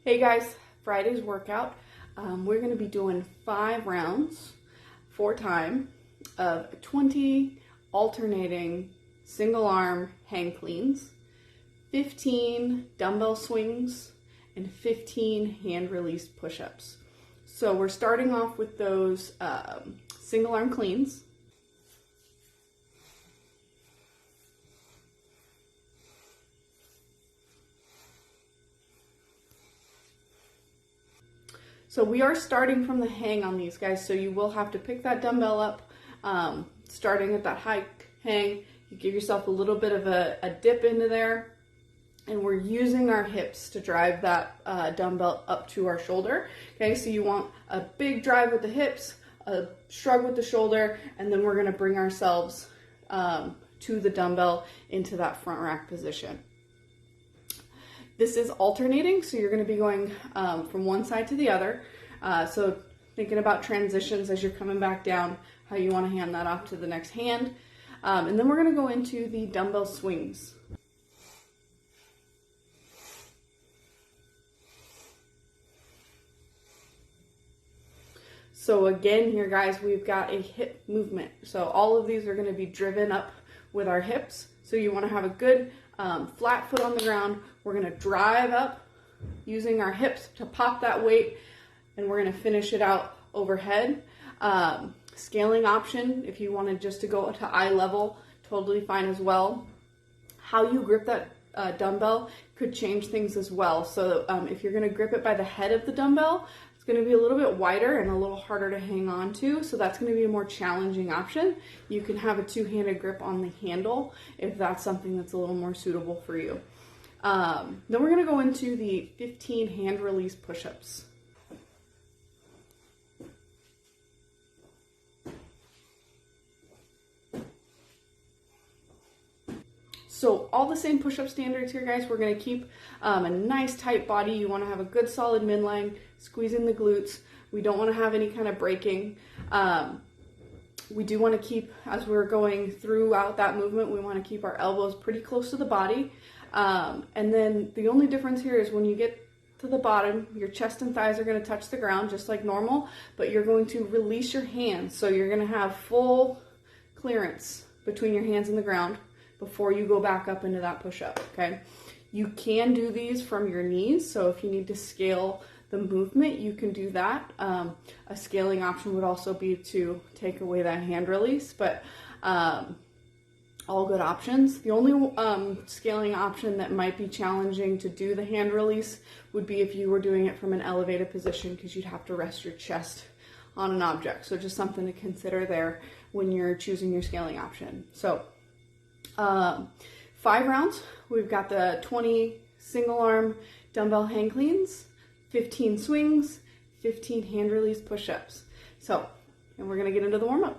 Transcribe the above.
Hey guys, Friday's workout. We're going to be doing 5 rounds, 4 time of 20 alternating single arm hang cleans, 15 dumbbell swings, and 15 hand release push-ups. So we're starting off with those single arm cleans. So we are starting from the hang on these guys, so you will have to pick that dumbbell up, starting at that high hang. You give yourself a little bit of a dip into there, and we're using our hips to drive that dumbbell up to our shoulder. Okay, so you want a big drive with the hips, a shrug with the shoulder, and then we're gonna bring ourselves to the dumbbell into that front rack position. This is alternating, so you're going to be going from one side to the other. So thinking about transitions as you're coming back down, how you want to hand that off to the next hand. And then we're going to go into the dumbbell swings. So again here guys, we've got a hip movement. So all of these are going to be driven up with our hips. So you want to have a good flat foot on the ground. We're going to drive up using our hips to pop that weight, and we're going to finish it out overhead. Scaling option, if you wanted just to go to eye level, totally fine as well. How you grip that dumbbell could change things as well. So if you're going to grip it by the head of the dumbbell, it's going to be a little bit wider and a little harder to hang on to, so that's going to be a more challenging option. You can have a two-handed grip on the handle if that's something that's a little more suitable for you. Then we're going to go into the 15 hand release push-ups. So all the same push-up standards here, guys. We're going to keep a nice tight body. You want to have a good solid midline, squeezing the glutes. We don't want to have any kind of breaking. We do want to keep, as we're going throughout that movement, we want to keep our elbows pretty close to the body. And then the only difference here is when you get to the bottom, your chest and thighs are going to touch the ground just like normal, but you're going to release your hands. So you're going to have full clearance between your hands and the ground before you go back up into that push-up, okay? You can do these from your knees, so if you need to scale the movement, you can do that. A scaling option would also be to take away that hand release, but all good options. The only scaling option that might be challenging to do the hand release would be if you were doing it from an elevated position, because you'd have to rest your chest on an object. So just something to consider there when you're choosing your scaling option. So 5 rounds. We've got the 20 single arm dumbbell hang cleans, 15 swings, 15 hand release push-ups. So, and we're going to get into the warm-up.